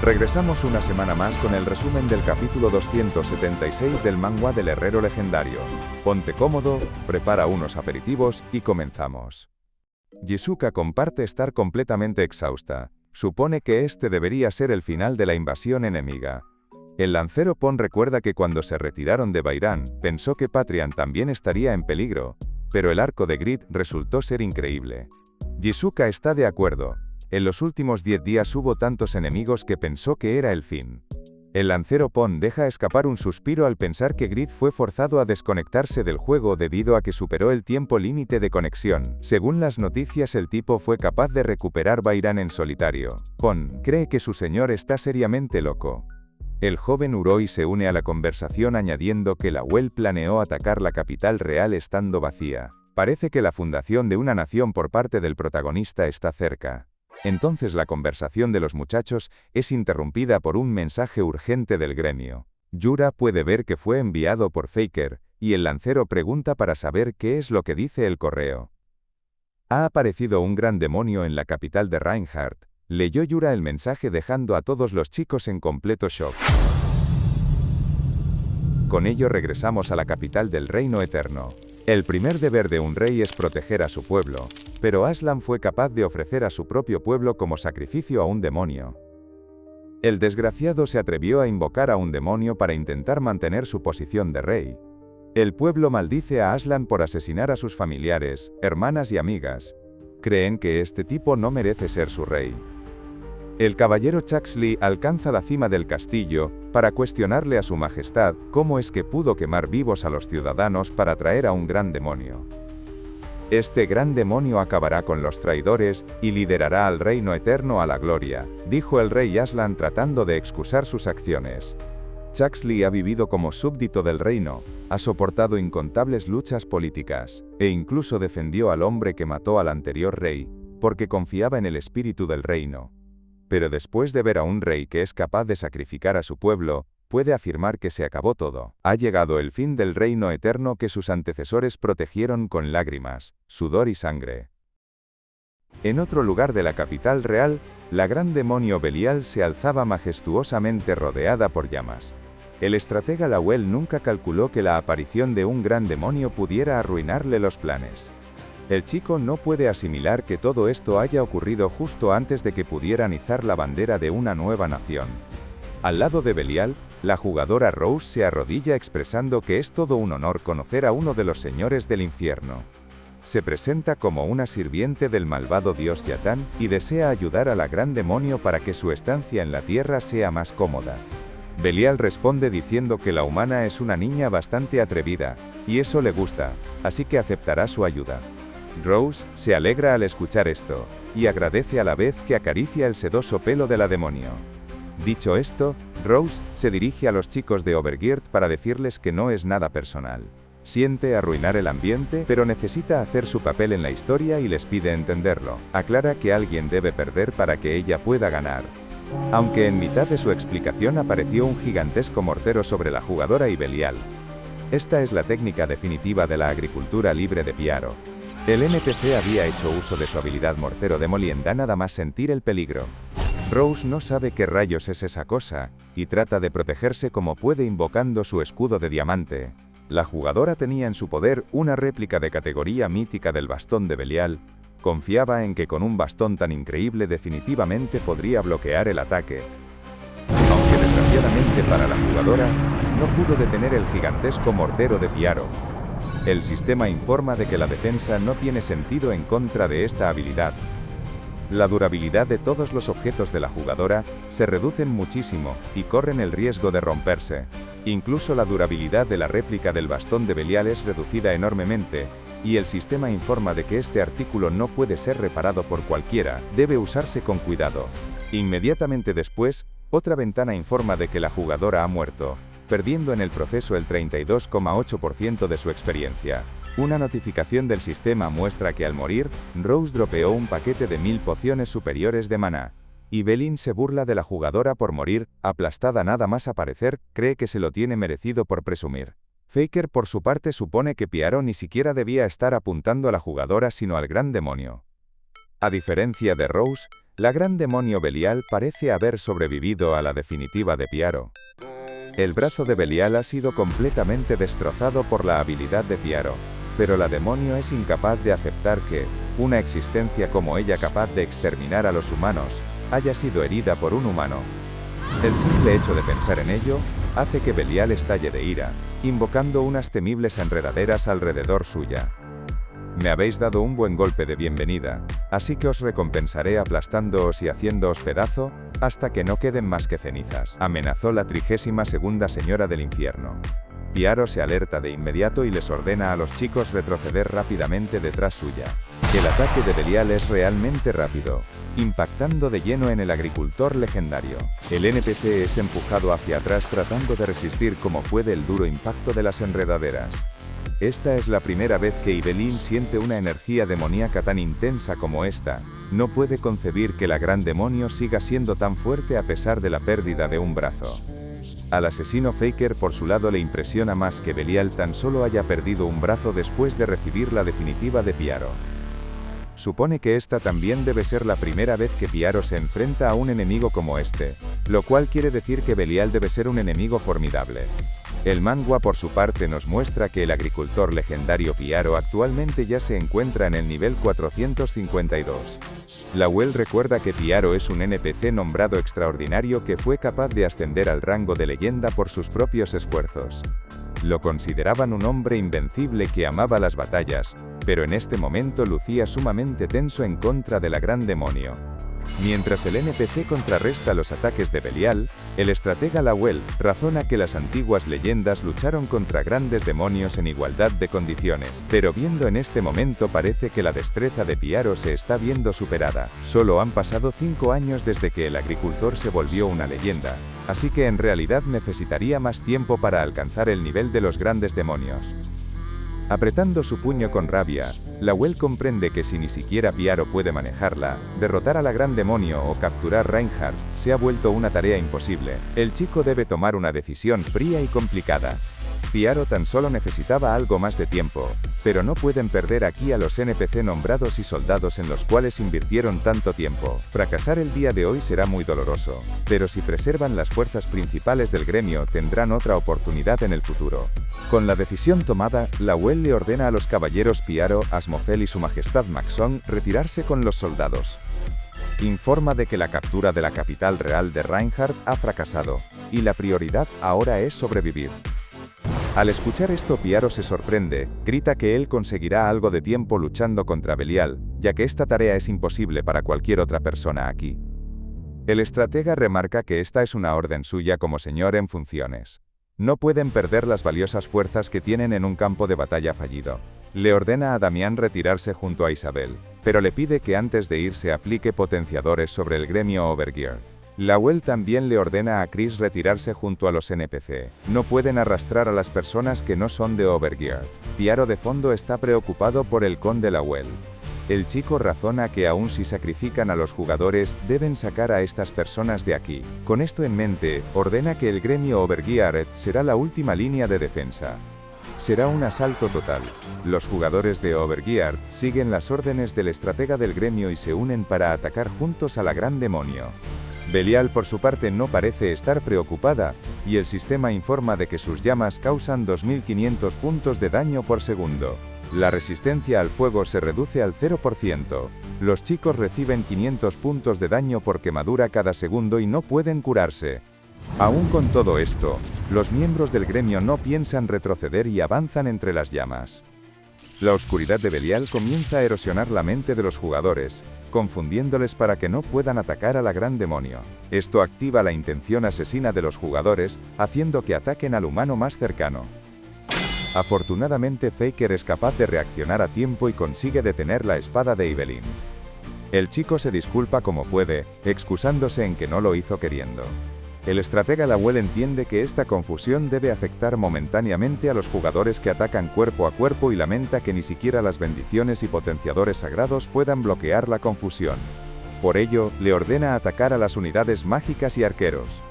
Regresamos una semana más con el resumen del capítulo 276 del manhwa del Herrero Legendario. Ponte cómodo, prepara unos aperitivos y comenzamos. Shizuka comparte estar completamente exhausta. Supone que este debería ser el final de la invasión enemiga. El lancero Pon recuerda que cuando se retiraron de Bairan, pensó que Patrian también estaría en peligro, pero el arco de Grid resultó ser increíble. Shizuka está de acuerdo. En los últimos 10 días hubo tantos enemigos que pensó que era el fin. El lancero Pon deja escapar un suspiro al pensar que Grid fue forzado a desconectarse del juego debido a que superó el tiempo límite de conexión. Según las noticias, el tipo fue capaz de recuperar Bairan en solitario. Pon cree que su señor está seriamente loco. El joven Uroi se une a la conversación añadiendo que la UEL planeó atacar la capital real estando vacía. Parece que la fundación de una nación por parte del protagonista está cerca. Entonces la conversación de los muchachos es interrumpida por un mensaje urgente del gremio. Yura puede ver que fue enviado por Faker, y el lancero pregunta para saber qué es lo que dice el correo. Ha aparecido un gran demonio en la capital de Reinhardt. Leyó Yura el mensaje dejando a todos los chicos en completo shock. Con ello regresamos a la capital del Reino Eterno. El primer deber de un rey es proteger a su pueblo, pero Aslan fue capaz de ofrecer a su propio pueblo como sacrificio a un demonio. El desgraciado se atrevió a invocar a un demonio para intentar mantener su posición de rey. El pueblo maldice a Aslan por asesinar a sus familiares, hermanas y amigas. Creen que este tipo no merece ser su rey. El caballero Chaxley alcanza la cima del castillo para cuestionarle a su majestad cómo es que pudo quemar vivos a los ciudadanos para traer a un gran demonio. Este gran demonio acabará con los traidores y liderará al reino eterno a la gloria, dijo el rey Aslan tratando de excusar sus acciones. Chaxley ha vivido como súbdito del reino, ha soportado incontables luchas políticas, e incluso defendió al hombre que mató al anterior rey, porque confiaba en el espíritu del reino. Pero después de ver a un rey que es capaz de sacrificar a su pueblo, puede afirmar que se acabó todo. Ha llegado el fin del reino eterno que sus antecesores protegieron con lágrimas, sudor y sangre. En otro lugar de la capital real, la gran demonio Belial se alzaba majestuosamente rodeada por llamas. El estratega Lawel nunca calculó que la aparición de un gran demonio pudiera arruinarle los planes. El chico no puede asimilar que todo esto haya ocurrido justo antes de que pudieran izar la bandera de una nueva nación. Al lado de Belial, la jugadora Rose se arrodilla expresando que es todo un honor conocer a uno de los señores del infierno. Se presenta como una sirviente del malvado dios Yatán y desea ayudar a la gran demonio para que su estancia en la tierra sea más cómoda. Belial responde diciendo que la humana es una niña bastante atrevida, y eso le gusta, así que aceptará su ayuda. Rose se alegra al escuchar esto, y agradece a la vez que acaricia el sedoso pelo de la demonio. Dicho esto, Rose se dirige a los chicos de Overgeared para decirles que no es nada personal. Siente arruinar el ambiente, pero necesita hacer su papel en la historia y les pide entenderlo. Aclara que alguien debe perder para que ella pueda ganar. Aunque en mitad de su explicación apareció un gigantesco mortero sobre la jugadora y Belial. Esta es la técnica definitiva de la agricultura libre de Piaro. El NPC había hecho uso de su habilidad mortero demoliendo nada más sentir el peligro. Rose no sabe qué rayos es esa cosa, y trata de protegerse como puede invocando su escudo de diamante. La jugadora tenía en su poder una réplica de categoría mítica del bastón de Belial. Confiaba en que con un bastón tan increíble definitivamente podría bloquear el ataque. Aunque desgraciadamente para la jugadora, no pudo detener el gigantesco mortero de Piaro. El sistema informa de que la defensa no tiene sentido en contra de esta habilidad. La durabilidad de todos los objetos de la jugadora se reducen muchísimo y corren el riesgo de romperse. Incluso la durabilidad de la réplica del bastón de Belial es reducida enormemente, y el sistema informa de que este artículo no puede ser reparado por cualquiera, debe usarse con cuidado. Inmediatamente después, otra ventana informa de que la jugadora ha muerto, perdiendo en el proceso el 32,8% de su experiencia. Una notificación del sistema muestra que al morir, Rose dropeó un paquete de 1000 pociones superiores de maná. Y Belin se burla de la jugadora por morir, aplastada nada más aparecer, cree que se lo tiene merecido por presumir. Faker por su parte supone que Piaro ni siquiera debía estar apuntando a la jugadora sino al gran demonio. A diferencia de Rose, La gran demonio Belial parece haber sobrevivido a la definitiva de Piaro. El brazo de Belial ha sido completamente destrozado por la habilidad de Piaro, pero la demonio es incapaz de aceptar que, una existencia como ella capaz de exterminar a los humanos, haya sido herida por un humano. El simple hecho de pensar en ello, hace que Belial estalle de ira, invocando unas temibles enredaderas alrededor suya. Me habéis dado un buen golpe de bienvenida, así que os recompensaré aplastándoos y haciéndoos pedazo, hasta que no queden más que cenizas, amenazó la 32ª señora del infierno. Piaro se alerta de inmediato y les ordena a los chicos retroceder rápidamente detrás suya. El ataque de Belial es realmente rápido, impactando de lleno en el agricultor legendario. El NPC es empujado hacia atrás tratando de resistir como puede el duro impacto de las enredaderas. Esta es la primera vez que Ibelín siente una energía demoníaca tan intensa como esta. No puede concebir que la gran demonio siga siendo tan fuerte a pesar de la pérdida de un brazo. Al asesino Faker por su lado le impresiona más que Belial tan solo haya perdido un brazo después de recibir la definitiva de Piaro. Supone que esta también debe ser la primera vez que Piaro se enfrenta a un enemigo como este, lo cual quiere decir que Belial debe ser un enemigo formidable. El manga por su parte nos muestra que el agricultor legendario Piaro actualmente ya se encuentra en el nivel 452. Lawel recuerda que Piaro es un NPC nombrado extraordinario que fue capaz de ascender al rango de leyenda por sus propios esfuerzos. Lo consideraban un hombre invencible que amaba las batallas, pero en este momento lucía sumamente tenso en contra de la gran demonio. Mientras el NPC contrarresta los ataques de Belial, el estratega Lawel razona que las antiguas leyendas lucharon contra grandes demonios en igualdad de condiciones, pero viendo en este momento parece que la destreza de Piaro se está viendo superada. Solo han pasado 5 años desde que el agricultor se volvió una leyenda, así que en realidad necesitaría más tiempo para alcanzar el nivel de los grandes demonios. Apretando su puño con rabia, Lawel comprende que si ni siquiera Piaro puede manejarla, derrotar a la gran demonio o capturar Reinhardt se ha vuelto una tarea imposible. El chico debe tomar una decisión fría y complicada. Piaro tan solo necesitaba algo más de tiempo, pero no pueden perder aquí a los NPC nombrados y soldados en los cuales invirtieron tanto tiempo. Fracasar el día de hoy será muy doloroso, pero si preservan las fuerzas principales del gremio tendrán otra oportunidad en el futuro. Con la decisión tomada, Lawel le ordena a los caballeros Piaro, Asmofel y su majestad Maxon retirarse con los soldados. Informa de que la captura de la capital real de Reinhardt ha fracasado, y la prioridad ahora es sobrevivir. Al escuchar esto Piaro se sorprende, grita que él conseguirá algo de tiempo luchando contra Belial, ya que esta tarea es imposible para cualquier otra persona aquí. El estratega remarca que esta es una orden suya como señor en funciones. No pueden perder las valiosas fuerzas que tienen en un campo de batalla fallido. Le ordena a Damián retirarse junto a Isabel, pero le pide que antes de irse aplique potenciadores sobre el gremio Overgeared. Lawel también le ordena a Chris retirarse junto a los NPC. No pueden arrastrar a las personas que no son de Overgeared. Piaro de fondo está preocupado por el conde Lawel. El chico razona que aun si sacrifican a los jugadores, deben sacar a estas personas de aquí. Con esto en mente, ordena que el gremio Overgeared será la última línea de defensa. Será un asalto total. Los jugadores de Overgeared siguen las órdenes del estratega del gremio y se unen para atacar juntos a la gran demonio. Belial por su parte no parece estar preocupada, y el sistema informa de que sus llamas causan 2500 puntos de daño por segundo. La resistencia al fuego se reduce al 0%. Los chicos reciben 500 puntos de daño por quemadura cada segundo y no pueden curarse. Aún con todo esto, los miembros del gremio no piensan retroceder y avanzan entre las llamas. La oscuridad de Belial comienza a erosionar la mente de los jugadores, confundiéndoles para que no puedan atacar a la gran demonio. Esto activa la intención asesina de los jugadores, haciendo que ataquen al humano más cercano. Afortunadamente Faker es capaz de reaccionar a tiempo y consigue detener la espada de Ibelín. El chico se disculpa como puede, excusándose en que no lo hizo queriendo. El estratega Lawel entiende que esta confusión debe afectar momentáneamente a los jugadores que atacan cuerpo a cuerpo y lamenta que ni siquiera las bendiciones y potenciadores sagrados puedan bloquear la confusión. Por ello, le ordena atacar a las unidades mágicas y arqueros.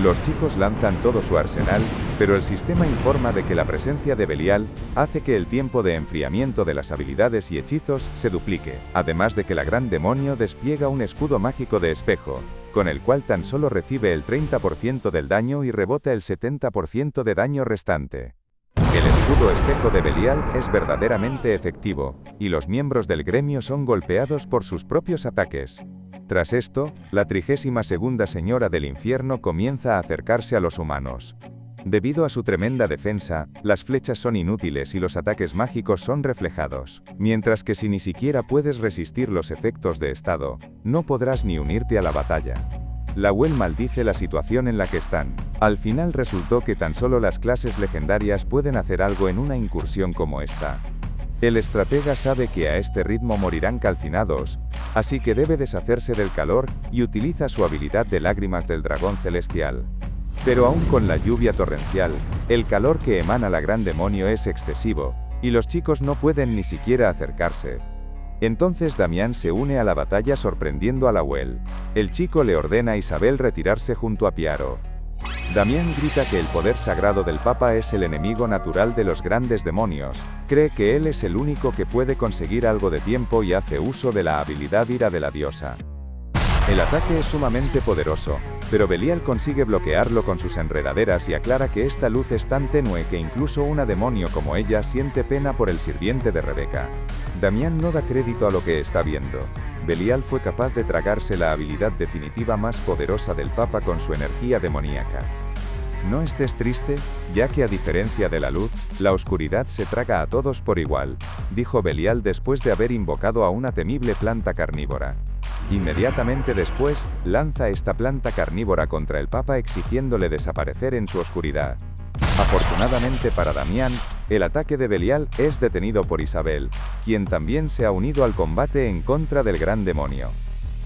Los chicos lanzan todo su arsenal, pero el sistema informa de que la presencia de Belial hace que el tiempo de enfriamiento de las habilidades y hechizos se duplique, además de que la gran demonio despliega un escudo mágico de espejo, con el cual tan solo recibe el 30% del daño y rebota el 70% de daño restante. El escudo espejo de Belial es verdaderamente efectivo, y los miembros del gremio son golpeados por sus propios ataques. Tras esto, la 32ª Señora del Infierno comienza a acercarse a los humanos. Debido a su tremenda defensa, las flechas son inútiles y los ataques mágicos son reflejados. Mientras que si ni siquiera puedes resistir los efectos de estado, no podrás ni unirte a la batalla. Lawel maldice la situación en la que están. Al final resultó que tan solo las clases legendarias pueden hacer algo en una incursión como esta. El estratega sabe que a este ritmo morirán calcinados, así que debe deshacerse del calor y utiliza su habilidad de lágrimas del dragón celestial. Pero aún con la lluvia torrencial, el calor que emana la gran demonio es excesivo, y los chicos no pueden ni siquiera acercarse. Entonces Damián se une a la batalla sorprendiendo a Lawel. El chico le ordena a Isabel retirarse junto a Piaro. Damián grita que el poder sagrado del Papa es el enemigo natural de los grandes demonios, cree que él es el único que puede conseguir algo de tiempo y hace uso de la habilidad ira de la diosa. El ataque es sumamente poderoso, pero Belial consigue bloquearlo con sus enredaderas y aclara que esta luz es tan tenue que incluso una demonio como ella siente pena por el sirviente de Rebeca. Damián no da crédito a lo que está viendo. Belial fue capaz de tragarse la habilidad definitiva más poderosa del Papa con su energía demoníaca. No estés triste, ya que a diferencia de la luz, la oscuridad se traga a todos por igual, dijo Belial después de haber invocado a una temible planta carnívora. Inmediatamente después, lanza esta planta carnívora contra el Papa exigiéndole desaparecer en su oscuridad. Afortunadamente para Damián, el ataque de Belial es detenido por Isabel, quien también se ha unido al combate en contra del gran demonio.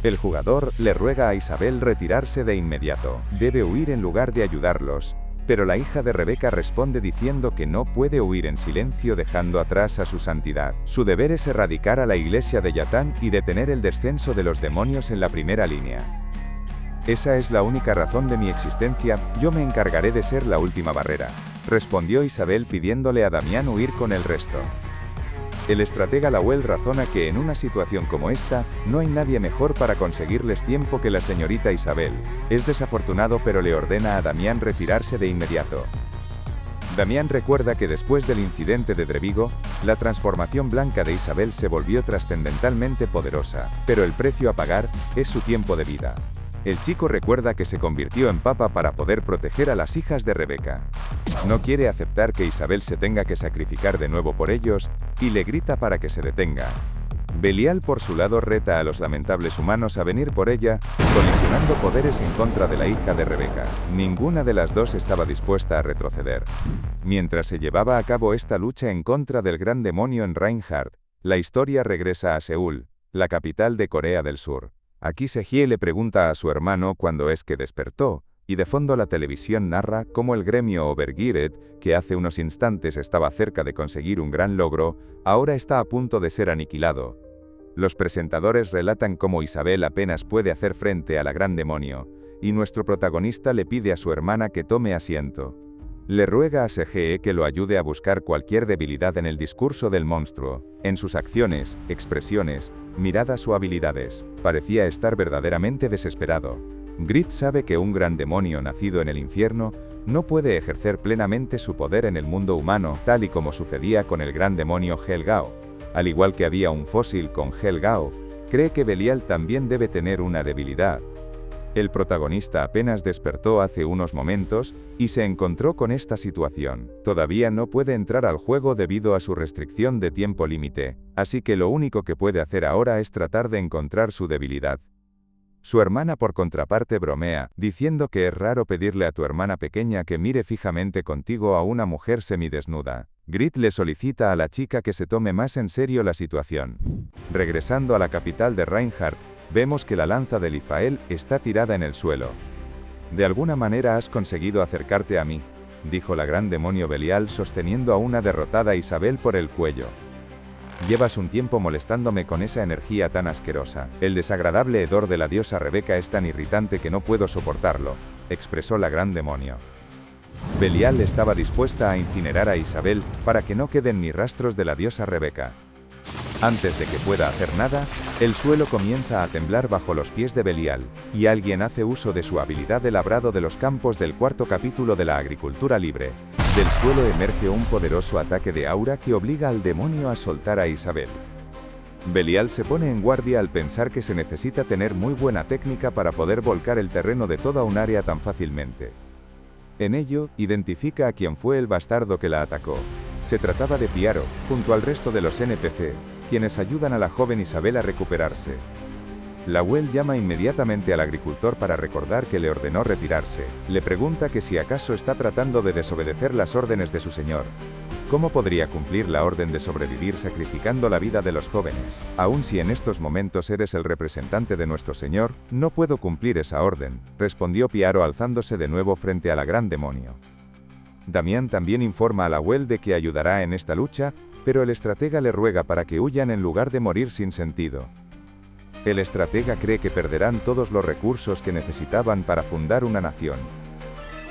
El jugador le ruega a Isabel retirarse de inmediato, debe huir en lugar de ayudarlos, pero la hija de Rebeca responde diciendo que no puede huir en silencio dejando atrás a su santidad. Su deber es erradicar a la iglesia de Yatán y detener el descenso de los demonios en la primera línea. Esa es la única razón de mi existencia, yo me encargaré de ser la última barrera, respondió Isabel pidiéndole a Damián huir con el resto. El estratega Lawel razona que en una situación como esta, no hay nadie mejor para conseguirles tiempo que la señorita Isabel. Es desafortunado pero le ordena a Damián retirarse de inmediato. Damián recuerda que después del incidente de Drevigo, la transformación blanca de Isabel se volvió trascendentalmente poderosa, pero el precio a pagar es su tiempo de vida. El chico recuerda que se convirtió en papa para poder proteger a las hijas de Rebeca. No quiere aceptar que Isabel se tenga que sacrificar de nuevo por ellos, y le grita para que se detenga. Belial por su lado reta a los lamentables humanos a venir por ella, colisionando poderes en contra de la hija de Rebeca. Ninguna de las dos estaba dispuesta a retroceder. Mientras se llevaba a cabo esta lucha en contra del gran demonio en Reinhardt, la historia regresa a Seúl, la capital de Corea del Sur. Aquí Sejie le pregunta a su hermano cuándo es que despertó, y de fondo la televisión narra cómo el gremio Overgeared, que hace unos instantes estaba cerca de conseguir un gran logro, ahora está a punto de ser aniquilado. Los presentadores relatan cómo Isabel apenas puede hacer frente a la gran demonio, y nuestro protagonista le pide a su hermana que tome asiento. Le ruega a Sejie que lo ayude a buscar cualquier debilidad en el discurso del monstruo, en sus acciones, expresiones, miradas o habilidades. Parecía estar verdaderamente desesperado. Grit sabe que un gran demonio nacido en el infierno no puede ejercer plenamente su poder en el mundo humano, tal y como sucedía con el gran demonio Helgao. Al igual que había un fósil con Helgao, cree que Belial también debe tener una debilidad. El protagonista apenas despertó hace unos momentos, y se encontró con esta situación. Todavía no puede entrar al juego debido a su restricción de tiempo límite, así que lo único que puede hacer ahora es tratar de encontrar su debilidad. Su hermana por contraparte bromea, diciendo que es raro pedirle a tu hermana pequeña que mire fijamente contigo a una mujer semidesnuda. Grit le solicita a la chica que se tome más en serio la situación. Regresando a la capital de Reinhardt, vemos que la lanza de Lifael está tirada en el suelo. De alguna manera has conseguido acercarte a mí, dijo la gran demonio Belial sosteniendo a una derrotada Isabel por el cuello. Llevas un tiempo molestándome con esa energía tan asquerosa. El desagradable hedor de la diosa Rebeca es tan irritante que no puedo soportarlo. expresó la gran demonio. Belial estaba dispuesta a incinerar a Isabel para que no queden ni rastros de la diosa Rebeca. Antes de que pueda hacer nada, el suelo comienza a temblar bajo los pies de Belial, y alguien hace uso de su habilidad de labrado de los campos del cuarto capítulo de la agricultura libre. Del suelo emerge un poderoso ataque de aura que obliga al demonio a soltar a Isabel. Belial se pone en guardia al pensar que se necesita tener muy buena técnica para poder volcar el terreno de toda un área tan fácilmente. En ello, identifica a quien fue el bastardo que la atacó. Se trataba de Piaro, junto al resto de los NPC, quienes ayudan a la joven Isabel a recuperarse. Lawel llama inmediatamente al agricultor para recordar que le ordenó retirarse. Le pregunta que si acaso está tratando de desobedecer las órdenes de su señor. ¿Cómo podría cumplir la orden de sobrevivir sacrificando la vida de los jóvenes? Aun si en estos momentos eres el representante de nuestro señor, no puedo cumplir esa orden, respondió Piaro alzándose de nuevo frente a la gran demonio. Damián también informa a Lawel de que ayudará en esta lucha, pero el estratega le ruega para que huyan en lugar de morir sin sentido. El estratega cree que perderán todos los recursos que necesitaban para fundar una nación.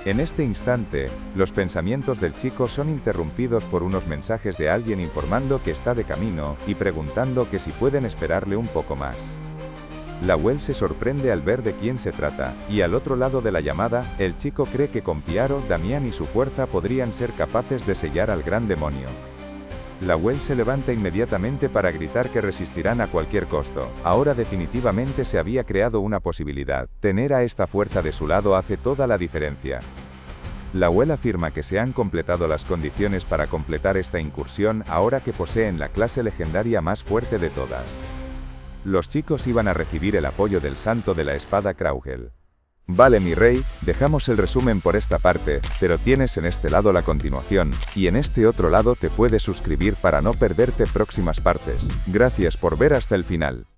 En este instante, los pensamientos del chico son interrumpidos por unos mensajes de alguien informando que está de camino, y preguntando que si pueden esperarle un poco más. Lawel se sorprende al ver de quién se trata, y al otro lado de la llamada, el chico cree que con Piaro, Damián y su fuerza podrían ser capaces de sellar al gran demonio. Lawel se levanta inmediatamente para gritar que resistirán a cualquier costo. Ahora definitivamente se había creado una posibilidad. Tener a esta fuerza de su lado hace toda la diferencia. Lawel afirma que se han completado las condiciones para completar esta incursión ahora que poseen la clase legendaria más fuerte de todas. Los chicos iban a recibir el apoyo del santo de la espada Kraugel. Vale mi rey, dejamos el resumen por esta parte, pero tienes en este lado la continuación, y en este otro lado te puedes suscribir para no perderte próximas partes. Gracias por ver hasta el final.